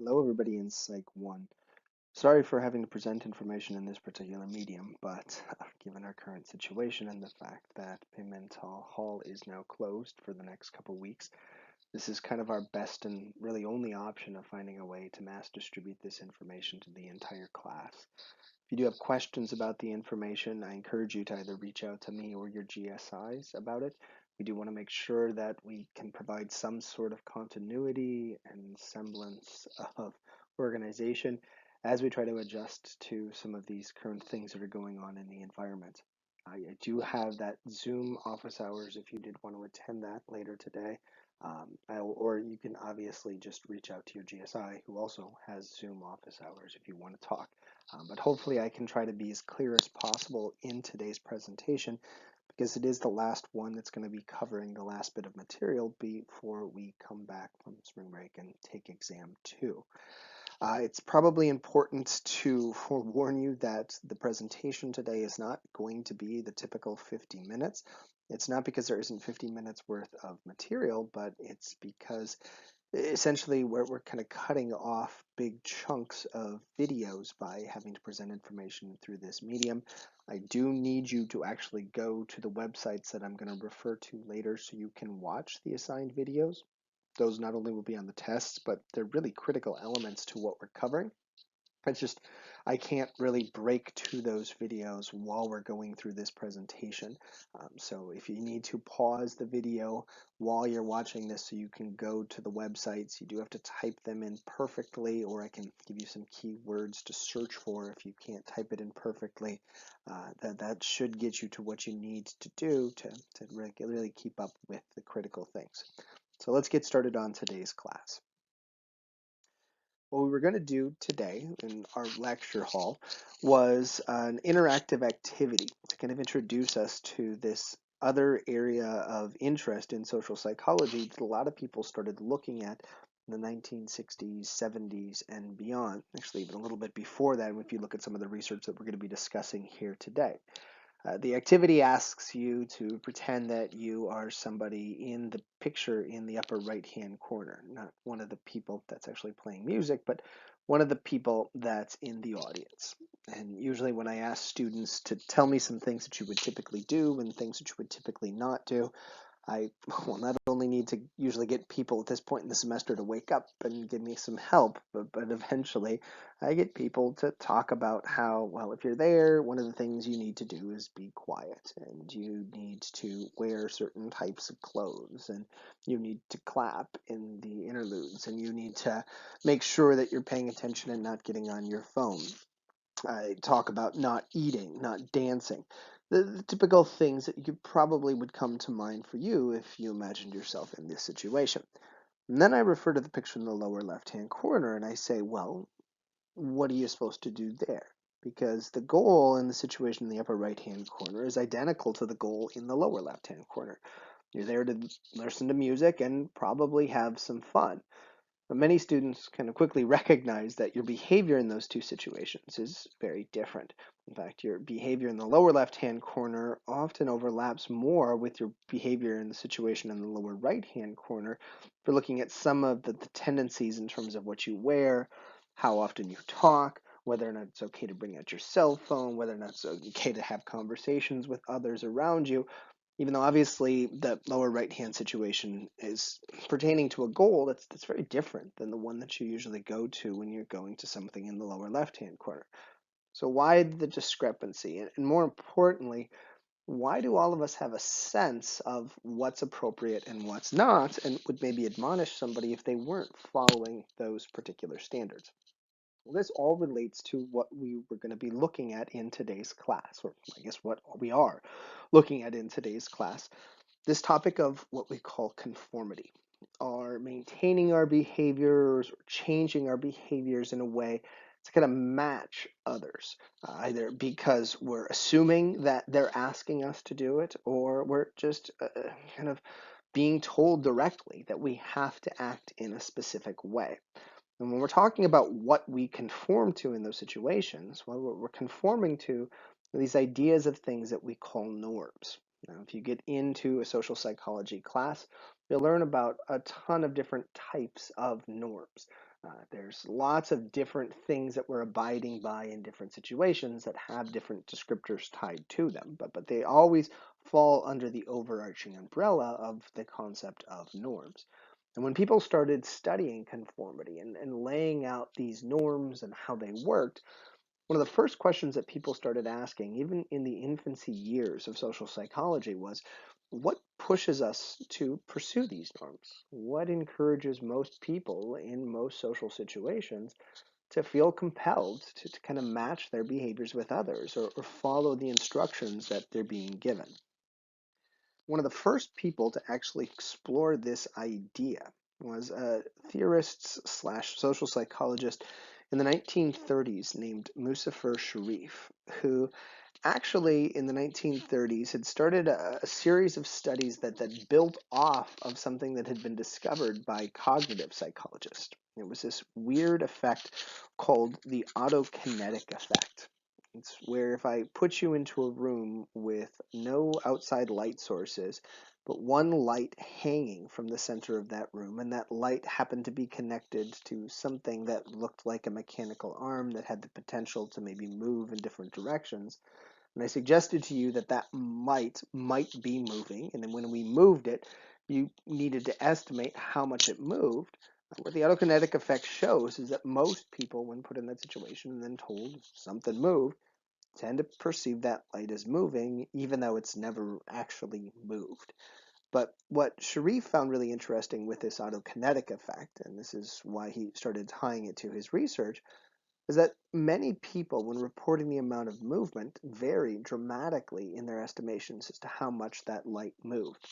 Hello, everybody in Psych 1. Sorry for having to present information in this particular medium, but given our current situation and the fact that Pimentel Hall is now closed for the next couple weeks, this is kind of our best and really only option of finding a way to mass distribute this information to the entire class. If you do have questions about the information, I encourage you to either reach out to me or your GSIs about it. We do want to make sure that we can provide some sort of continuity and semblance of organization as we try to adjust to some of these current things that are going on in the environment. I do have that Zoom office hours if you did want to attend that later today. Or you can obviously just reach out to your GSI who also has Zoom office hours if you want to talk. But hopefully I can try to be as clear as possible in today's presentation because it is the last one that's going to be covering the last bit of material before we come back from spring break and take exam 2. It's probably important to forewarn you that the presentation today is not going to be the typical 50 minutes. It's not because there isn't 50 minutes worth of material, but it's because essentially we're kind of cutting off big chunks of videos by having to present information through this medium. I do need you to actually go to the websites that I'm going to refer to later so you can watch the assigned videos. Those not only will be on the tests, but they're really critical elements to what we're covering. It's just, I can't really break to those videos while we're going through this presentation. So if you need to pause the video while you're watching this so you can go to the websites, you do have to type them in perfectly, or I can give you some keywords to search for if you can't type it in perfectly. That should get you to what you need to do to really keep up with the critical things. So let's get started on today's class. What we were going to do today in our lecture hall was an interactive activity to kind of introduce us to this other area of interest in social psychology that a lot of people started looking at in the 1960s, 70s, and beyond. Actually, even a little bit before that, if you look at some of the research that we're going to be discussing here today. The activity asks you to pretend that you are somebody in the picture in the upper right-hand corner, not one of the people that's actually playing music, but one of the people that's in the audience. And usually when I ask students to tell me some things that you would typically do and things that you would typically not do, I will not only need to usually get people at this point in the semester to wake up and give me some help, but eventually I get people to talk about how, well, if you're there, one of the things you need to do is be quiet, and you need to wear certain types of clothes, and you need to clap in the interludes, and you need to make sure that you're paying attention and not getting on your phone. I talk about not eating, not dancing, the typical things that you probably would come to mind for you if you imagined yourself in this situation. And then I refer to the picture in the lower left-hand corner and I say, well, what are you supposed to do there? Because the goal in the situation in the upper right-hand corner is identical to the goal in the lower left-hand corner. You're there to listen to music and probably have some fun. But many students kind of quickly recognize that your behavior in those two situations is very different. In fact, your behavior in the lower left-hand corner often overlaps more with your behavior in the situation in the lower right-hand corner for looking at some of the tendencies in terms of what you wear, how often you talk, whether or not it's okay to bring out your cell phone, whether or not it's okay to have conversations with others around you, even though obviously the lower right-hand situation is pertaining to a goal that's very different than the one that you usually go to when you're going to something in the lower left-hand corner. So why the discrepancy? And more importantly, why do all of us have a sense of what's appropriate and what's not, and would maybe admonish somebody if they weren't following those particular standards? Well, this all relates to what we were going to be looking at in today's class, or I guess what we are looking at in today's class. This topic of what we call conformity, or maintaining our behaviors or changing our behaviors in a way to kind of match others, either because we're assuming that they're asking us to do it, or we're just kind of being told directly that we have to act in a specific way. And when we're talking about what we conform to in those situations, well, we're conforming to these ideas of things that we call norms. Now, if you get into a social psychology class, you'll learn about a ton of different types of norms. There's lots of different things that we're abiding by in different situations that have different descriptors tied to them, but they always fall under the overarching umbrella of the concept of norms. And when people started studying conformity and laying out these norms and how they worked, one of the first questions that people started asking, even in the infancy years of social psychology, was what pushes us to pursue these norms? What encourages most people in most social situations to feel compelled to kind of match their behaviors with others or follow the instructions that they're being given? One of the first people to actually explore this idea was a theorist slash social psychologist in the 1930s named Muzafer Sherif, who actually in the 1930s had started a series of studies that built off of something that had been discovered by cognitive psychologists. It was this weird effect called the autokinetic effect. It's where if I put you into a room with no outside light sources, but one light hanging from the center of that room, and that light happened to be connected to something that looked like a mechanical arm that had the potential to maybe move in different directions, and I suggested to you that that might be moving, and then when we moved it, you needed to estimate how much it moved. What the autokinetic effect shows is that most people, when put in that situation and then told something moved, tend to perceive that light as moving, even though it's never actually moved. But what Sherif found really interesting with this autokinetic effect, and this is why he started tying it to his research, is that many people, when reporting the amount of movement, vary dramatically in their estimations as to how much that light moved.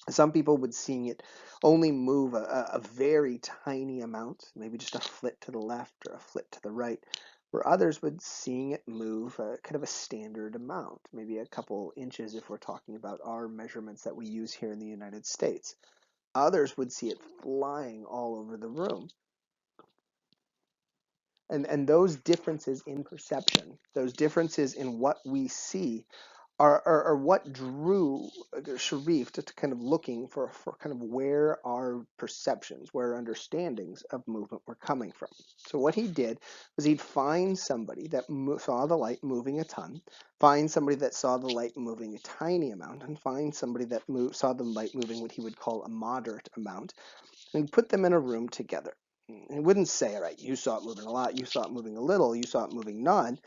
Some people would seeing it only move a very tiny amount, maybe just a flit to the left or a flit to the right, where others would seeing it move kind of a standard amount, maybe a couple inches if we're talking about our measurements that we use here in the United States. Others would see it flying all over the room. And those differences in perception, those differences in what we see, are what drew Sharif to kind of looking for kind of where our perceptions, where our understandings of movement were coming from. So what he did was he'd find somebody that saw the light moving a ton, find somebody that saw the light moving a tiny amount, and find somebody that saw the light moving what he would call a moderate amount, and put them in a room together. He wouldn't say, all right, you saw it moving a lot, you saw it moving a little, you saw it moving none.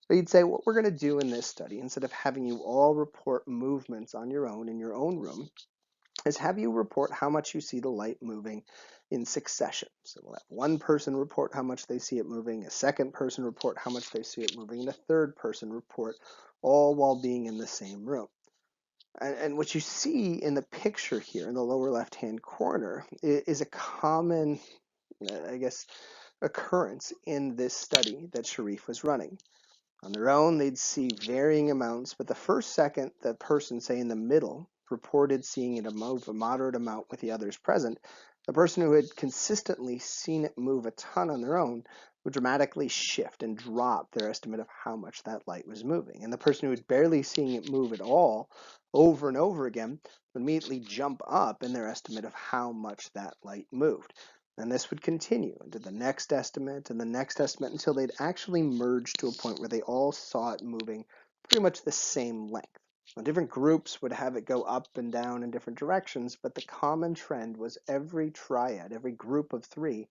But he'd say, what we're going to do in this study, instead of having you all report movements on your own in your own room, is have you report how much you see the light moving in succession. So we'll have one person report how much they see it moving, a second person report how much they see it moving, and a third person report, all while being in the same room. And what you see in the picture here in the lower left-hand corner is a common, I guess, occurrence in this study that Sharif was running. On their own, they'd see varying amounts, but the first second the person, say in the middle, reported seeing it move a moderate amount with the others present, the person who had consistently seen it move a ton on their own would dramatically shift and drop their estimate of how much that light was moving. And the person who had barely seen it move at all, over and over again, would immediately jump up in their estimate of how much that light moved. And this would continue into the next estimate and the next estimate until they'd actually merge to a point where they all saw it moving pretty much the same length. Now, different groups would have it go up and down in different directions, but the common trend was every triad, every group of three,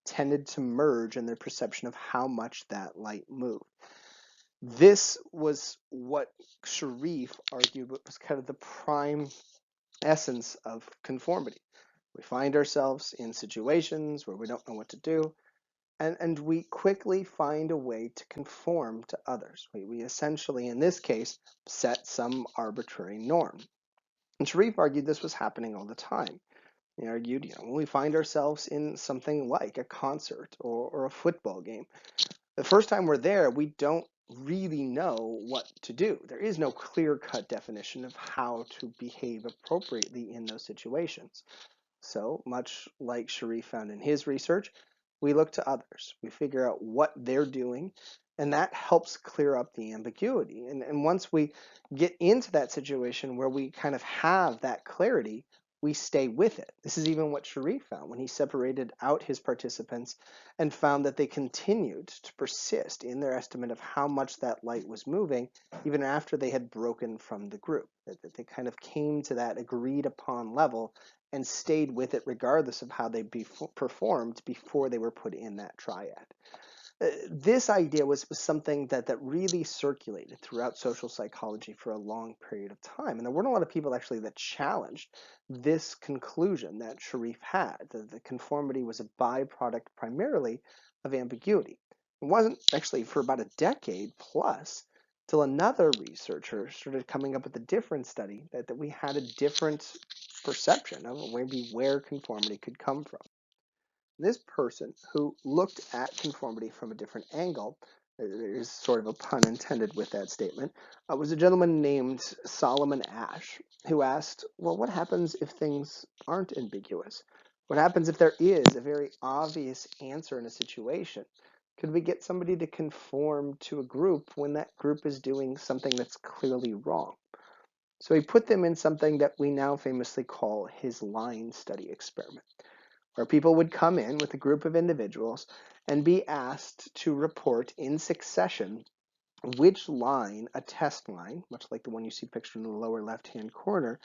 tended to merge in their perception of how much that light moved. This was what Sharif argued was kind of the prime essence of conformity. We find ourselves in situations where we don't know what to do, and we quickly find a way to conform to others. We essentially, in this case, set some arbitrary norm. And Sharif argued this was happening all the time. He argued, when we find ourselves in something like a concert or a football game, the first time we're there, we don't really know what to do. There is no clear-cut definition of how to behave appropriately in those situations. So, much like Sharif found in his research, we look to others. We figure out what they're doing, and that helps clear up the ambiguity. And once we get into that situation where we kind of have that clarity, we stay with it. This is even what Sharif found when he separated out his participants and found that they continued to persist in their estimate of how much that light was moving even after they had broken from the group, that they kind of came to that agreed upon level and stayed with it regardless of how they performed before they were put in that triad. This idea was something that really circulated throughout social psychology for a long period of time. And there weren't a lot of people actually that challenged this conclusion that Sharif had, that the conformity was a byproduct primarily of ambiguity. It wasn't actually for about a decade plus till another researcher started coming up with a different study that we had a different perception of maybe where conformity could come from. This person who looked at conformity from a different angle, there is sort of a pun intended with that statement, was a gentleman named Solomon Asch, who asked, well, what happens if things aren't ambiguous? What happens if there is a very obvious answer in a situation? Could we get somebody to conform to a group when that group is doing something that's clearly wrong? So he put them in something that we now famously call his line study experiment, where people would come in with a group of individuals and be asked to report in succession which line, a test line, much like the one you see pictured in the lower left-hand corner,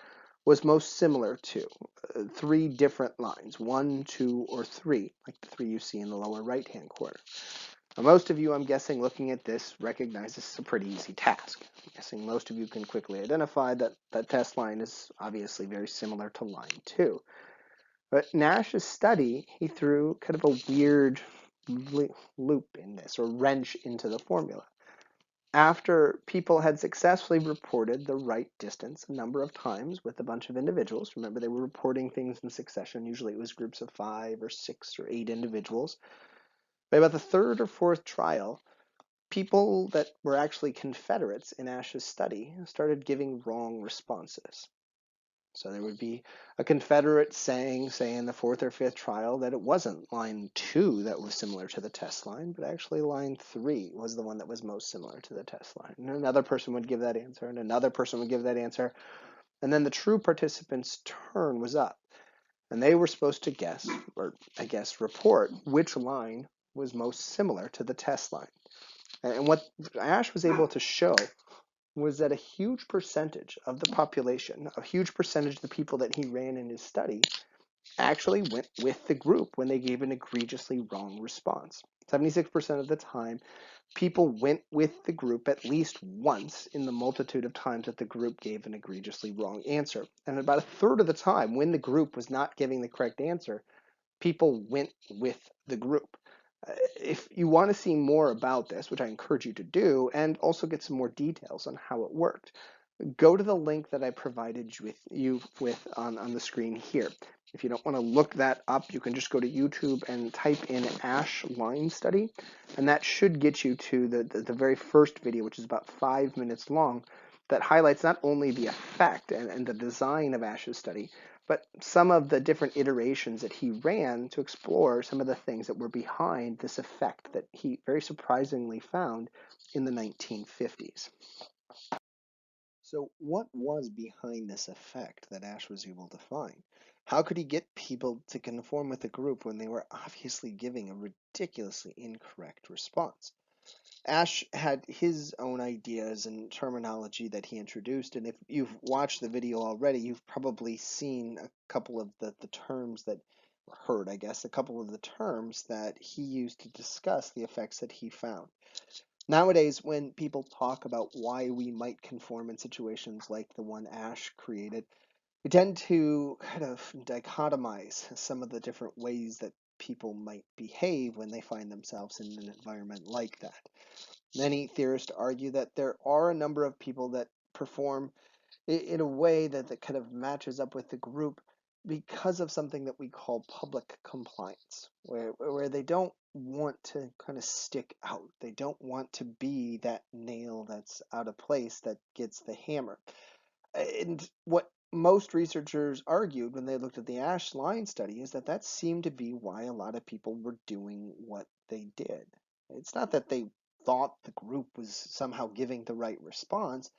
was most similar to. Three different lines, 1, 2, or 3, like the 3 you see in the lower right-hand corner. Now, most of you, I'm guessing, looking at this, recognize this is a pretty easy task. I'm guessing most of you can quickly identify that that test line is obviously very similar to line 2. But Nash's study, he threw kind of a weird loop in this, or wrench into the formula. After people had successfully reported the right distance a number of times with a bunch of individuals, remember they were reporting things in succession, usually it was groups of 5 or 6 or 8 individuals. By about the third or fourth trial, people that were actually Confederates in Ash's study started giving wrong responses. So there would be a Confederate saying, say in the fourth or fifth trial, that it wasn't line 2 that was similar to the test line, but actually line 3 was the one that was most similar to the test line. And another person would give that answer, and another person would give that answer. And then the true participant's turn was up. And they were supposed to guess, or I guess report, which line was most similar to the test line. And what Ash was able to show was that a huge percentage of the population, a huge percentage of the people that he ran in his study, actually went with the group when they gave an egregiously wrong response. 76% of the time, people went with the group at least once in the multitude of times that the group gave an egregiously wrong answer. And about a third of the time, when the group was not giving the correct answer, people went with the group. If you want to see more about this, which I encourage you to do, and also get some more details on how it worked, go to the link that I provided you with on the screen here. If you don't want to look that up, you can just go to YouTube and type in Asch line study, and that should get you to the very first video, which is about 5 minutes long, that highlights not only the effect and the design of Asch's study, but some of the different iterations that he ran to explore some of the things that were behind this effect that he very surprisingly found in the 1950s. So what was behind this effect that Asch was able to find? How could he get people to conform with the group when they were obviously giving a ridiculously incorrect response? Asch had his own ideas and terminology that he introduced, and if you've watched the video already, you've probably seen a couple of the terms that were heard, I guess, a couple of the terms that he used to discuss the effects that he found. Nowadays, when people talk about why we might conform in situations like the one Asch created, we tend to kind of dichotomize some of the different ways that people might behave when they find themselves in an environment like that. Many theorists argue that there are a number of people that perform in a way that kind of matches up with the group because of something that we call public compliance, where they don't want to kind of stick out. They don't want to be that nail that's out of place that gets the hammer. And what most researchers argued when they looked at the Asch line study is that seemed to be why a lot of people were doing what they did. It's not that they thought the group was somehow giving the right response,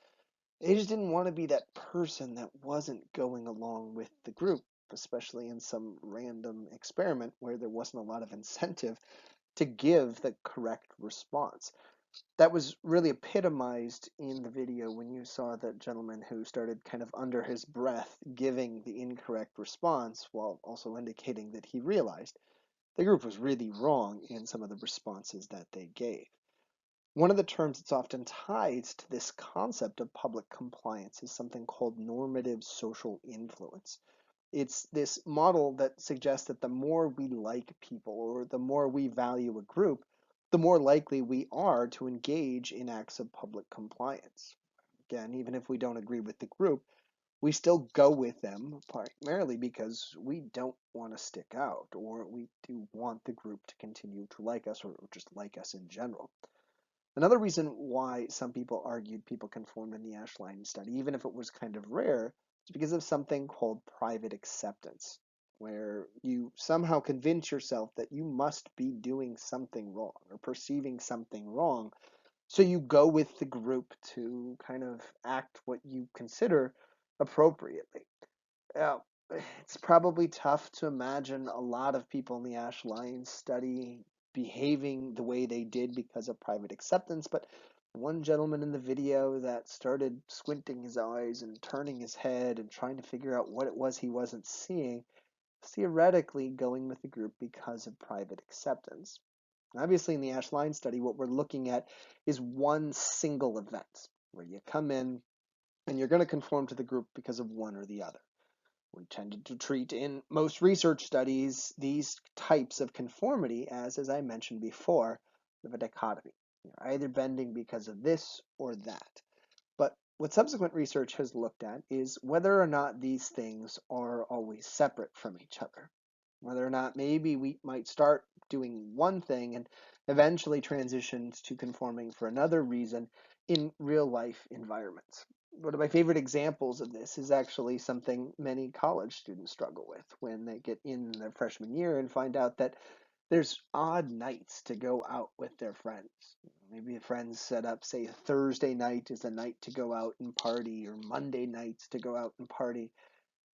They just didn't want to be that person that wasn't going along with the group, especially in some random experiment where there wasn't a lot of incentive to give the correct response. That was really epitomized in the video when you saw that gentleman who started kind of under his breath giving the incorrect response while also indicating that he realized the group was really wrong in some of the responses that they gave. One of the terms that's often tied to this concept of public compliance is something called normative social influence. It's this model that suggests that the more we like people or the more we value a group, the more likely we are to engage in acts of public compliance. Again, even if we don't agree with the group, we still go with them primarily because we don't want to stick out, or we do want the group to continue to like us or just like us in general. Another reason why some people argued people conformed in the Ashline study, even if it was kind of rare, is because of something called private acceptance, where you somehow convince yourself that you must be doing something wrong or perceiving something wrong. So you go with the group to kind of act what you consider appropriately. Now, it's probably tough to imagine a lot of people in the Ash Lyons study behaving the way they did because of private acceptance, but one gentleman in the video that started squinting his eyes and turning his head and trying to figure out what it was he wasn't seeing, theoretically going with the group because of private acceptance. Obviously, in the Ash Lyons study, what we're looking at is one single event where you come in and you're going to conform to the group because of one or the other. We tended to treat in most research studies these types of conformity as I mentioned before, of a dichotomy. You're either bending because of this or that. But what subsequent research has looked at is whether or not these things are always separate from each other. Whether or not maybe we might start doing one thing and eventually transition to conforming for another reason in real life environments. One of my favorite examples of this is actually something many college students struggle with when they get in their freshman year and find out that there's odd nights to go out with their friends. Maybe the friends set up, say, Thursday night is a night to go out and party, or Monday nights to go out and party.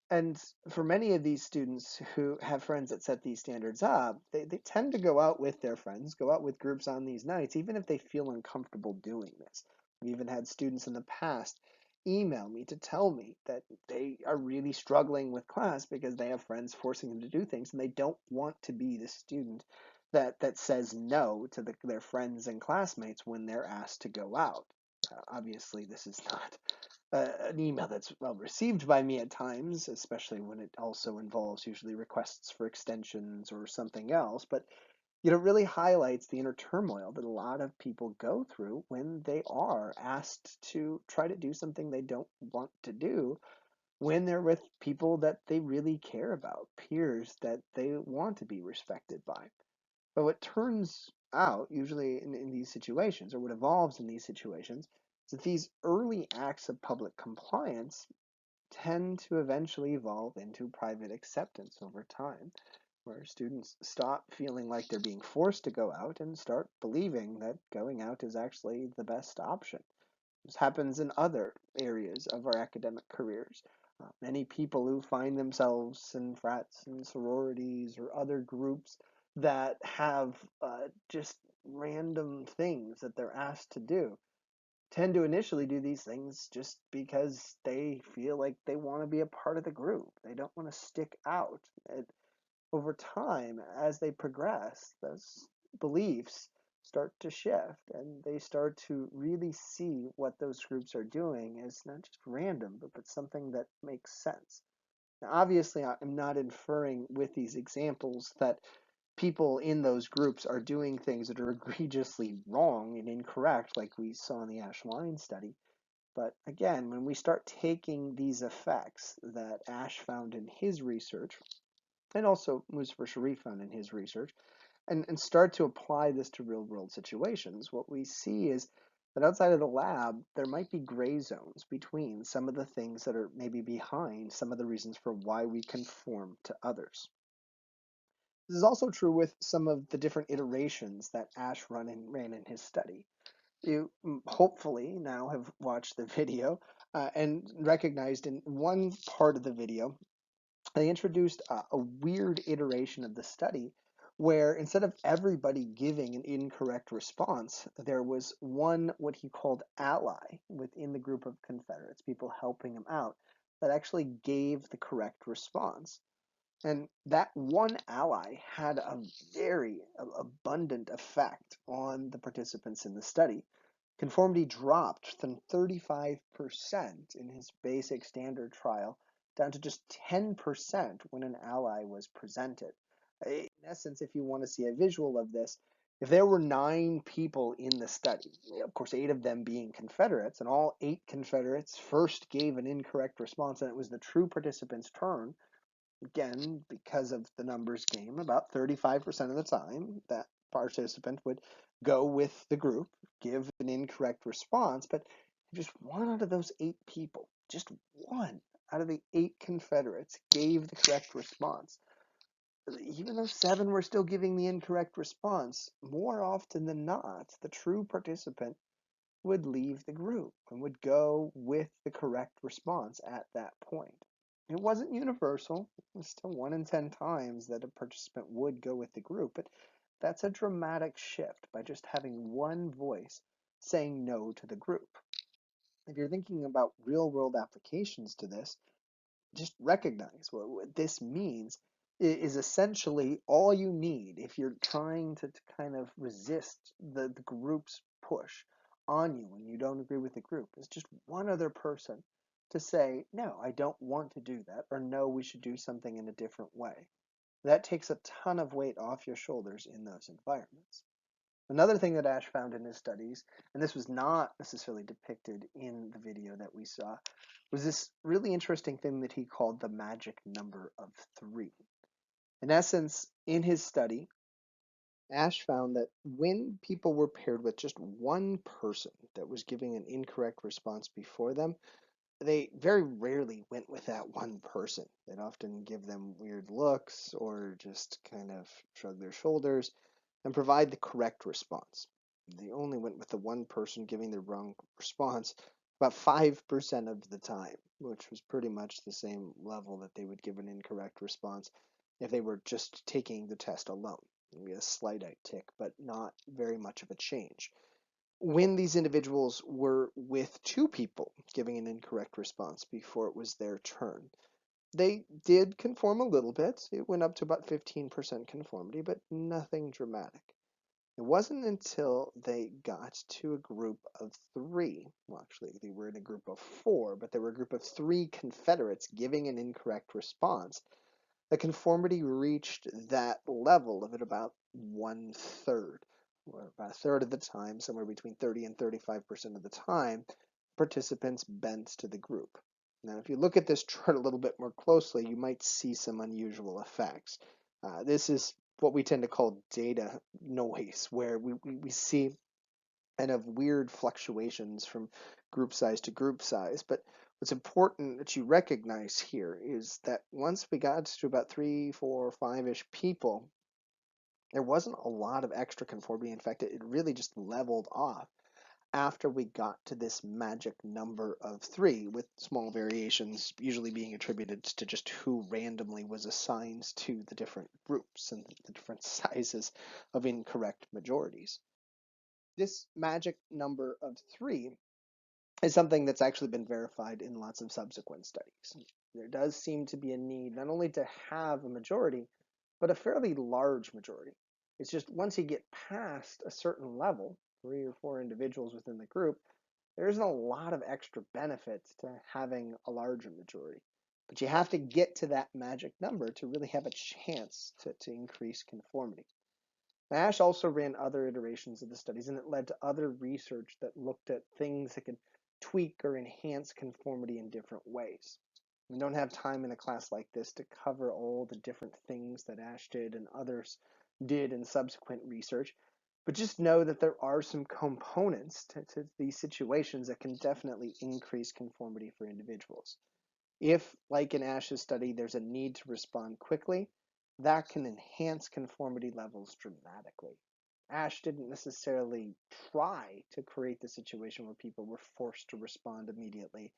And for many of these students who have friends that set these standards up, they tend to go out with their friends, go out with groups on these nights, even if they feel uncomfortable doing this. I've even had students in the past email me to tell me that they are really struggling with class because they have friends forcing them to do things and they don't want to be the student that says no to their friends and classmates when they're asked to go out. Obviously, this is not an email that's well received by me at times, especially when it also involves usually requests for extensions or something else. But it really highlights the inner turmoil that a lot of people go through when they are asked to try to do something they don't want to do when they're with people that they really care about, peers that they want to be respected by. But what turns out, usually in these situations, or what evolves in these situations, is that these early acts of public compliance tend to eventually evolve into private acceptance over time, where students stop feeling like they're being forced to go out and start believing that going out is actually the best option. This happens in other areas of our academic careers. Many people who find themselves in frats and sororities or other groups that have just random things that they're asked to do tend to initially do these things just because they feel like they want to be a part of the group. They don't want to stick out. Over time, as they progress, those beliefs start to shift and they start to really see what those groups are doing as not just random, but something that makes sense. Now, obviously, I'm not inferring with these examples that people in those groups are doing things that are egregiously wrong and incorrect, like we saw in the Ash Lyons study. But again, when we start taking these effects that Ash found in his research, and also Muzafer Sharif found in his research, and start to apply this to real world situations, what we see is that outside of the lab, there might be gray zones between some of the things that are maybe behind some of the reasons for why we conform to others. This is also true with some of the different iterations that Ash ran in his study. You hopefully now have watched the video and recognized in one part of the video, they introduced a weird iteration of the study where instead of everybody giving an incorrect response, there was one, what he called ally within the group of Confederates, people helping him out, that actually gave the correct response. And that one ally had a very abundant effect on the participants in the study. Conformity dropped from 35% in his basic standard trial down to just 10% when an ally was presented. In essence, if you want to see a visual of this, if there were 9 people in the study, of course 8 of them being Confederates, and all 8 Confederates first gave an incorrect response and it was the true participant's turn, again, because of the numbers game, about 35% of the time that participant would go with the group, give an incorrect response, but just one out of those 8 people, just one out of the 8 Confederates gave the correct response. Even though 7 were still giving the incorrect response, more often than not, the true participant would leave the group and would go with the correct response at that point. It wasn't universal. It was still 1 in 10 times that a participant would go with the group, but that's a dramatic shift by just having one voice saying no to the group. If you're thinking about real-world applications to this, just recognize what this means is essentially all you need if you're trying to kind of resist the group's push on you when you don't agree with the group is just one other person to say, no, I don't want to do that, or no, we should do something in a different way. That takes a ton of weight off your shoulders in those environments. Another thing that Ash found in his studies, and this was not necessarily depicted in the video that we saw, was this really interesting thing that he called the magic number of 3. In essence, in his study, Ash found that when people were paired with just one person that was giving an incorrect response before them, they very rarely went with that one person. They'd often give them weird looks or just kind of shrug their shoulders and provide the correct response. They only went with the one person giving the wrong response about 5% of the time, which was pretty much the same level that they would give an incorrect response if they were just taking the test alone. Maybe a slight uptick, but not very much of a change. When these individuals were with 2 people giving an incorrect response before it was their turn, they did conform a little bit. It went up to about 15% conformity, but nothing dramatic. It wasn't until they got to a group of 3, well, actually, they were in a group of 4, but they were a group of 3 Confederates giving an incorrect response, the conformity reached that level of at about 1/3, or about a third of the time, somewhere between 30 and 35% of the time, participants bent to the group. Now, if you look at this chart a little bit more closely, you might see some unusual effects. This is what we tend to call data noise, where we see kind of weird fluctuations from group size to group size. But what's important that you recognize here is that once we got to about 3, 4, 5-ish people, there wasn't a lot of extra conformity. In fact, it really just leveled off after we got to this magic number of 3, with small variations usually being attributed to just who randomly was assigned to the different groups and the different sizes of incorrect majorities. This magic number of 3 is something that's actually been verified in lots of subsequent studies. There does seem to be a need not only to have a majority, but a fairly large majority. It's just once you get past a certain level, 3 or 4 individuals within the group, there isn't a lot of extra benefits to having a larger majority. But you have to get to that magic number to really have a chance to increase conformity. Ash also ran other iterations of the studies, and it led to other research that looked at things that could tweak or enhance conformity in different ways. We don't have time in a class like this to cover all the different things that Ash did and others did in subsequent research, but just know that there are some components to these situations that can definitely increase conformity for individuals. If, like in Ash's study, there's a need to respond quickly, that can enhance conformity levels dramatically. Ash didn't necessarily try to create the situation where people were forced to respond immediately,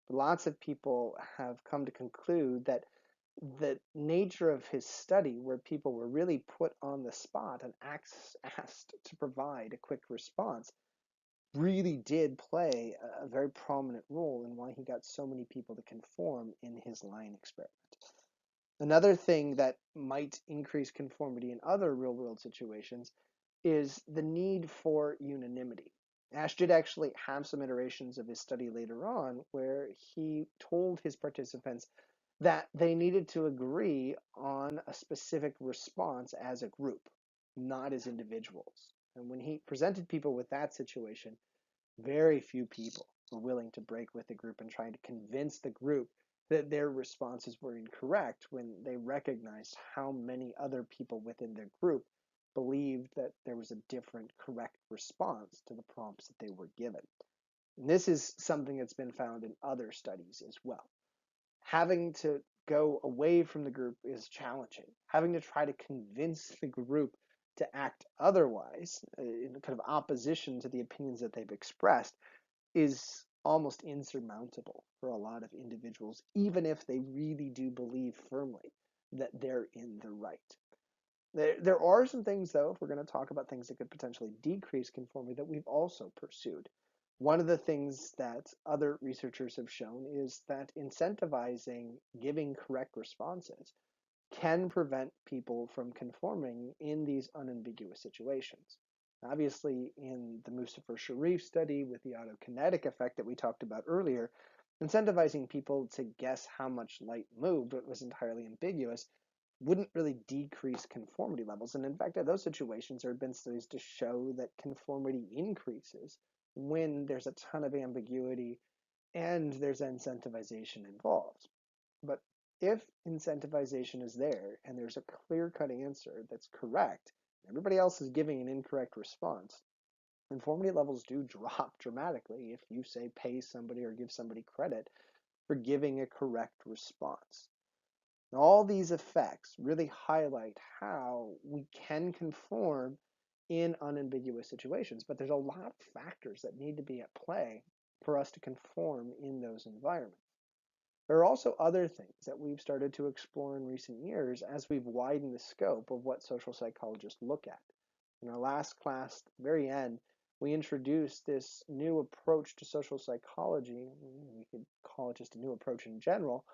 But lots of people have come to conclude that the nature of his study, where people were really put on the spot and asked to provide a quick response, really did play a very prominent role in why he got so many people to conform in his line experiment. Another thing that might increase conformity in other real world situations is the need for unanimity. Ash did actually have some iterations of his study later on where he told his participants that they needed to agree on a specific response as a group, not as individuals. And when he presented people with that situation, very few people were willing to break with the group and try to convince the group that their responses were incorrect when they recognized how many other people within their group believed that there was a different correct response to the prompts that they were given. And this is something that's been found in other studies as well. Having to go away from the group is challenging. Having to try to convince the group to act otherwise, in kind of opposition to the opinions that they've expressed, is almost insurmountable for a lot of individuals, even if they really do believe firmly that they're in the right. There are some things, though, if we're going to talk about things that could potentially decrease conformity, that we've also pursued. One of the things that other researchers have shown is that incentivizing giving correct responses can prevent people from conforming in these unambiguous situations. Obviously, in the Mustafa Sharif study with the autokinetic effect that we talked about earlier, incentivizing people to guess how much light moved but was entirely ambiguous wouldn't really decrease conformity levels. And in fact, in those situations, there have been studies to show that conformity increases when there's a ton of ambiguity and there's incentivization involved. But if incentivization is there and there's a clear-cut answer that's correct, everybody else is giving an incorrect response, conformity levels do drop dramatically if you say pay somebody or give somebody credit for giving a correct response. And all these effects really highlight how we can conform in unambiguous situations, but there's a lot of factors that need to be at play for us to conform in those environments. There are also other things that we've started to explore in recent years as we've widened the scope of what social psychologists look at. In our last class, at the very end, we introduced this new approach to social psychology, we could call it just a new approach in general,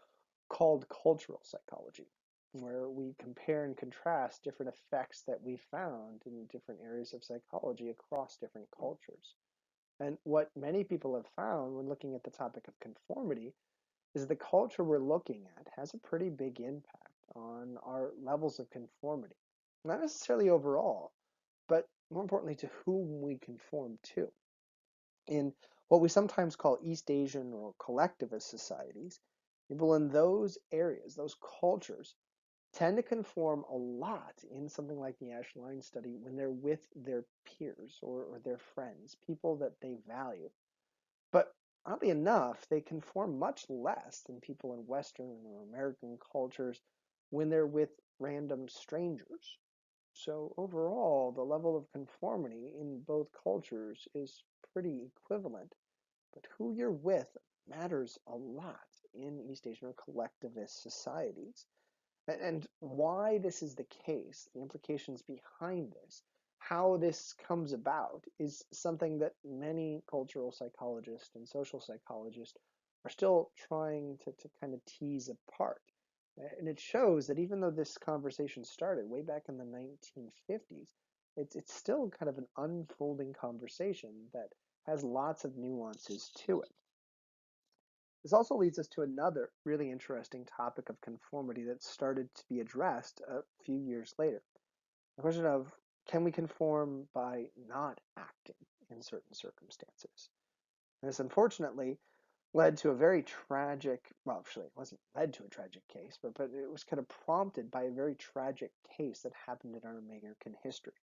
called cultural psychology, where we compare and contrast different effects that we found in different areas of psychology across different cultures. And what many people have found when looking at the topic of conformity is the culture we're looking at has a pretty big impact on our levels of conformity. Not necessarily overall, but more importantly to whom we conform to. In what we sometimes call East Asian or collectivist societies, people in those areas, those cultures, tend to conform a lot in something like the Ash Line study when they're with their peers or their friends, people that they value. But oddly enough, they conform much less than people in Western or American cultures when they're with random strangers. So overall, the level of conformity in both cultures is pretty equivalent, but who you're with matters a lot in East Asian or collectivist societies. And why this is the case, the implications behind this, how this comes about, is something that many cultural psychologists and social psychologists are still trying to kind of tease apart. And it shows that even though this conversation started way back in the 1950s, it's still kind of an unfolding conversation that has lots of nuances to it. This also leads us to another really interesting topic of conformity that started to be addressed a few years later. The question of, can we conform by not acting in certain circumstances? And this unfortunately led to a very tragic, well, actually, it wasn't led to a tragic case, but it was kind of prompted by a very tragic case that happened in our American history.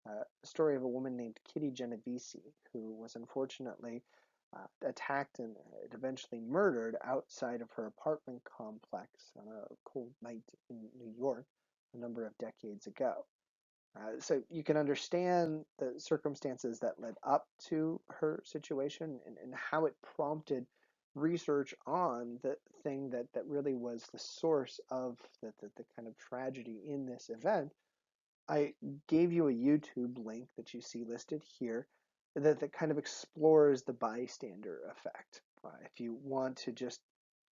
The story of a woman named Kitty Genovese, who was unfortunately attacked and eventually murdered outside of her apartment complex on a cold night in New York a number of decades ago. So you can understand the circumstances that led up to her situation and how it prompted research on the thing that really was the source of the kind of tragedy in this event, I gave you a YouTube link that you see listed here that kind of explores the bystander effect. If you want to just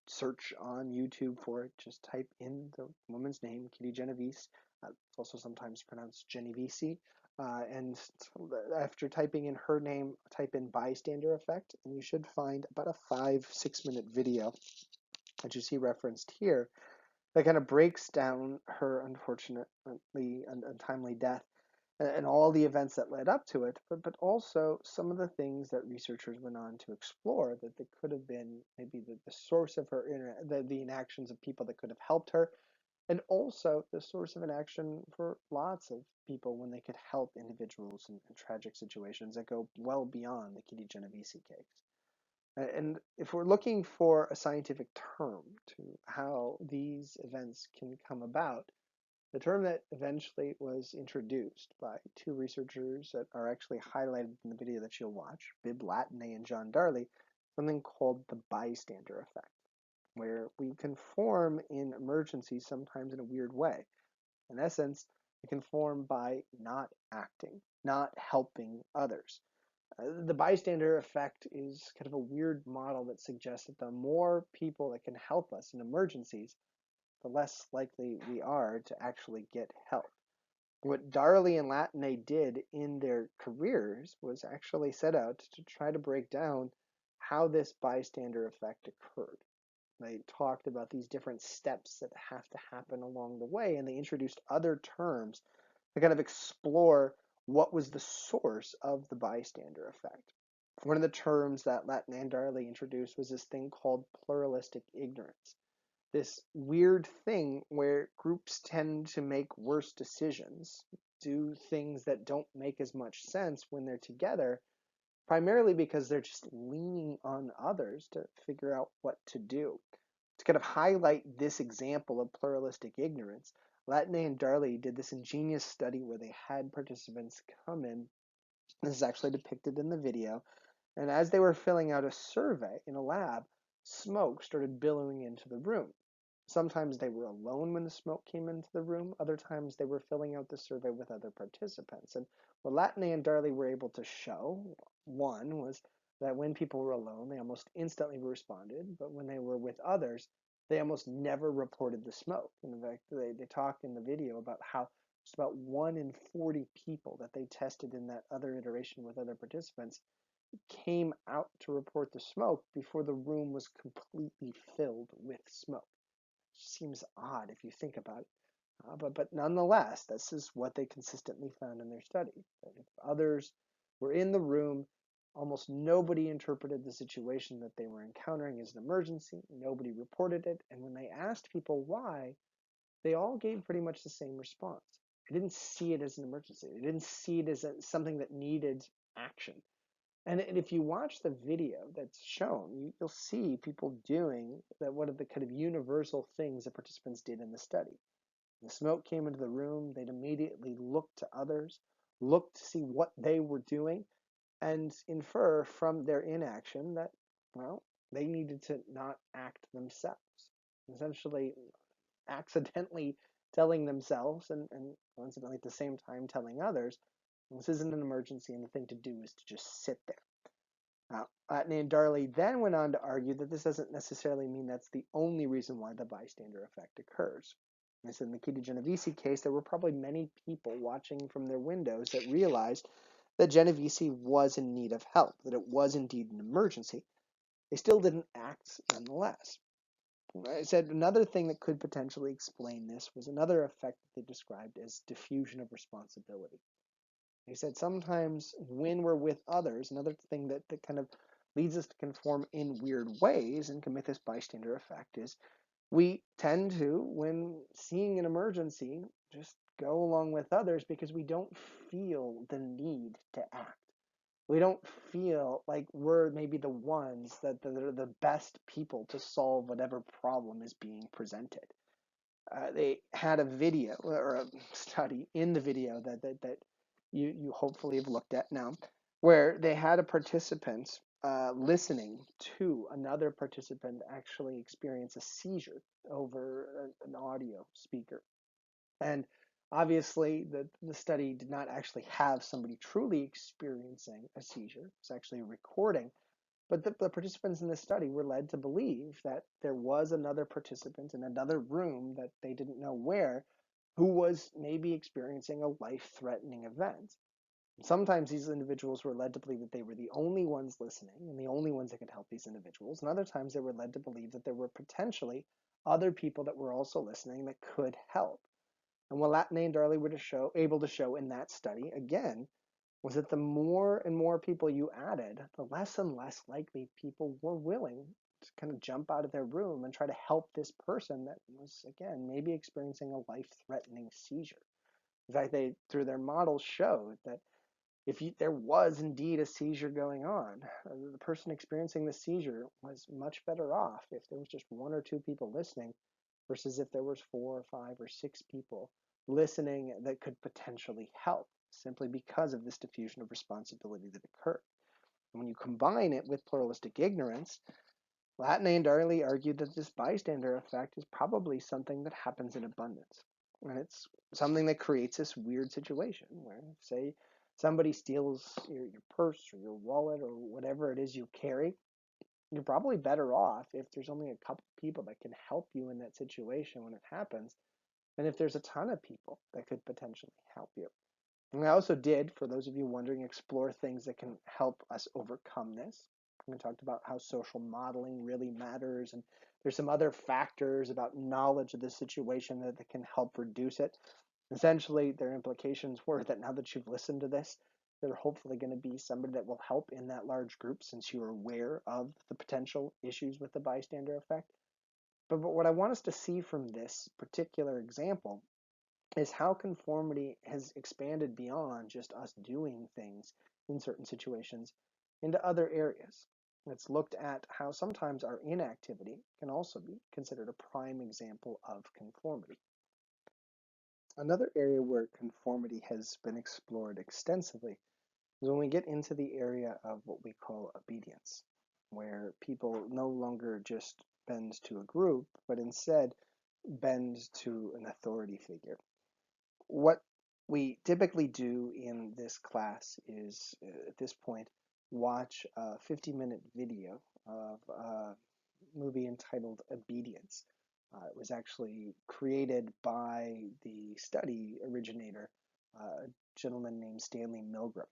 search on YouTube for it, just type in the woman's name, Kitty Genovese. It's also sometimes pronounced Genovese. And after typing in her name, type in bystander effect, and you should find about a 5-6 minute video that you see referenced here that kind of breaks down her unfortunately untimely death and all the events that led up to it, but also some of the things that researchers went on to explore that could have been maybe the source of her the inactions of people that could have helped her, and also the source of inaction for lots of people when they could help individuals in tragic situations that go well beyond the Kitty Genovese case. And if we're looking for a scientific term to how these events can come about, the term that eventually was introduced by two researchers that are actually highlighted in the video that you'll watch, Bibb Latané and John Darley, something called the bystander effect, where we conform in emergencies sometimes in a weird way. In essence, we conform by not acting, not helping others. The bystander effect is kind of a weird model that suggests that the more people that can help us in emergencies, the less likely we are to actually get help. What Darley and Latané did in their careers was actually set out to try to break down how this bystander effect occurred. They talked about these different steps that have to happen along the way, and they introduced other terms to kind of explore what was the source of the bystander effect. One of the terms that Latané and Darley introduced was this thing called pluralistic ignorance. This weird thing where groups tend to make worse decisions, do things that don't make as much sense when they're together, primarily because they're just leaning on others to figure out what to do. To kind of highlight this example of pluralistic ignorance, Latané and Darley did this ingenious study where they had participants come in. This is actually depicted in the video. And as they were filling out a survey in a lab, smoke started billowing into the room. Sometimes they were alone when the smoke came into the room. Other times they were filling out the survey with other participants. And what Latané and Darley were able to show, one, was that when people were alone, they almost instantly responded. But when they were with others, they almost never reported the smoke. And in fact, they talk in the video about how just about 1 in 40 people that they tested in that other iteration with other participants came out to report the smoke before the room was completely filled with smoke. Seems odd if you think about it. But nonetheless, this is what they consistently found in their study. That if others were in the room, almost nobody interpreted the situation that they were encountering as an emergency. Nobody reported it. And when they asked people why, they all gave pretty much the same response. They didn't see it as an emergency. They didn't see it as something that needed action. And if you watch the video that's shown, you'll see people doing that. One of the kind of universal things that participants did in the study. When the smoke came into the room, they'd immediately look to others, look to see what they were doing, and infer from their inaction that, well, they needed to not act themselves. Essentially, accidentally telling themselves and coincidentally at the same time telling others, this isn't an emergency and the thing to do is to just sit there. Now, Latané and Darley then went on to argue that this doesn't necessarily mean that's the only reason why the bystander effect occurs. They said in the Kitty Genovese case, there were probably many people watching from their windows that realized that Genovese was in need of help, that it was indeed an emergency. They still didn't act nonetheless. I said another thing that could potentially explain this was another effect that they described as diffusion of responsibility. He said sometimes when we're with others, another thing that kind of leads us to conform in weird ways and commit this bystander effect is we tend to, when seeing an emergency, just go along with others because we don't feel the need to act. We don't feel like we're maybe the ones that are the best people to solve whatever problem is being presented. They had a video or a study in the video that you hopefully have looked at now, where they had a participant listening to another participant actually experience a seizure over an audio speaker. And obviously, the study did not actually have somebody truly experiencing a seizure. It was actually a recording. But the participants in this study were led to believe that there was another participant in another room that they didn't know where who was maybe experiencing a life-threatening event. Sometimes these individuals were led to believe that they were the only ones listening and the only ones that could help these individuals. And other times they were led to believe that there were potentially other people that were also listening that could help. And what Latney and Darley were able to show in that study, again, was that the more and more people you added, the less and less likely people were willing to kind of jump out of their room and try to help this person that was, again, maybe experiencing a life-threatening seizure. In fact, they, through their models, showed that if there was indeed a seizure going on, the person experiencing the seizure was much better off if there was just one or two people listening versus if there was 4 or 5 or 6 people listening that could potentially help simply because of this diffusion of responsibility that occurred. And when you combine it with pluralistic ignorance, Latney and Darley argued that this bystander effect is probably something that happens in abundance. And it's something that creates this weird situation where, say, somebody steals your purse or your wallet or whatever it is you carry, you're probably better off if there's only a couple people that can help you in that situation when it happens, than if there's a ton of people that could potentially help you. And I also did, for those of you wondering, explore things that can help us overcome this. We talked about how social modeling really matters, and there's some other factors about knowledge of the situation that can help reduce it. Essentially, their implications were that now that you've listened to this, they're hopefully going to be somebody that will help in that large group since you're aware of the potential issues with the bystander effect. But what I want us to see from this particular example is how conformity has expanded beyond just us doing things in certain situations into other areas. It's looked at how sometimes our inactivity can also be considered a prime example of conformity. Another area where conformity has been explored extensively is when we get into the area of what we call obedience, where people no longer just bend to a group, but instead bend to an authority figure. What we typically do in this class is, at this point, watch a 50-minute video of a movie entitled Obedience. It was actually created by the study originator, a gentleman named Stanley Milgram.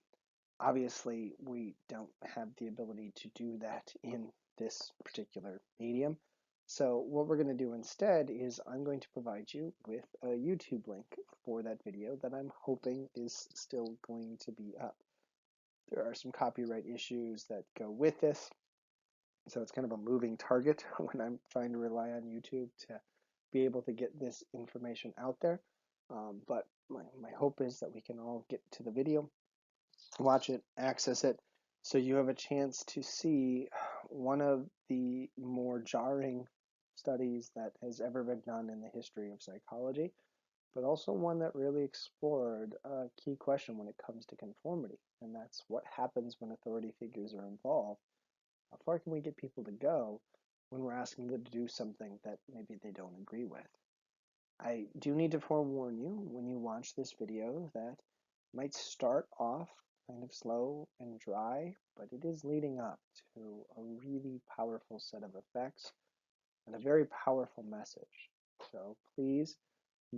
Obviously, we don't have the ability to do that in this particular medium. So what we're going to do instead is I'm going to provide you with a YouTube link for that video that I'm hoping is still going to be up. There are some copyright issues that go with this, so it's kind of a moving target when I'm trying to rely on YouTube to be able to get this information out there. But my hope is that we can all get to the video, watch it, access it, so you have a chance to see one of the more jarring studies that has ever been done in the history of psychology, but also one that really explored a key question when it comes to conformity, and that's what happens when authority figures are involved. How far can we get people to go when we're asking them to do something that maybe they don't agree with? I do need to forewarn you when you watch this video that it might start off kind of slow and dry, but it is leading up to a really powerful set of effects and a very powerful message. So please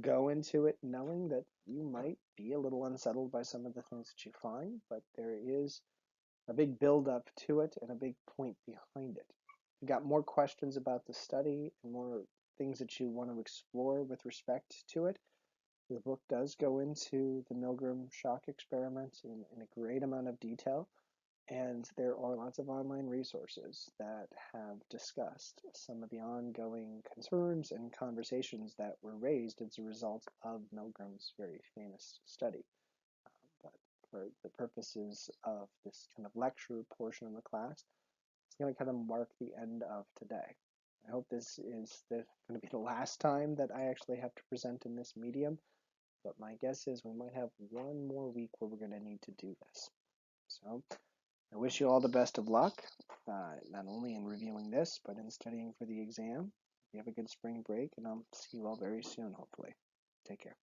go into it knowing that you might be a little unsettled by some of the things that you find, but there is a big build-up to it and a big point behind it. If you got more questions about the study and more things that you want to explore with respect to it, the book does go into the Milgram shock experiment in a great amount of detail, and there are lots of online resources that have discussed some of the ongoing concerns and conversations that were raised as a result of Milgram's very famous study. But for the purposes of this kind of lecture portion of the class, it's going to kind of mark the end of today. I hope this is going to be the last time that I actually have to present in this medium, but my guess is we might have one more week where we're going to need to do this. So I wish you all the best of luck, not only in reviewing this, but in studying for the exam. You have a good spring break, and I'll see you all very soon, hopefully. Take care.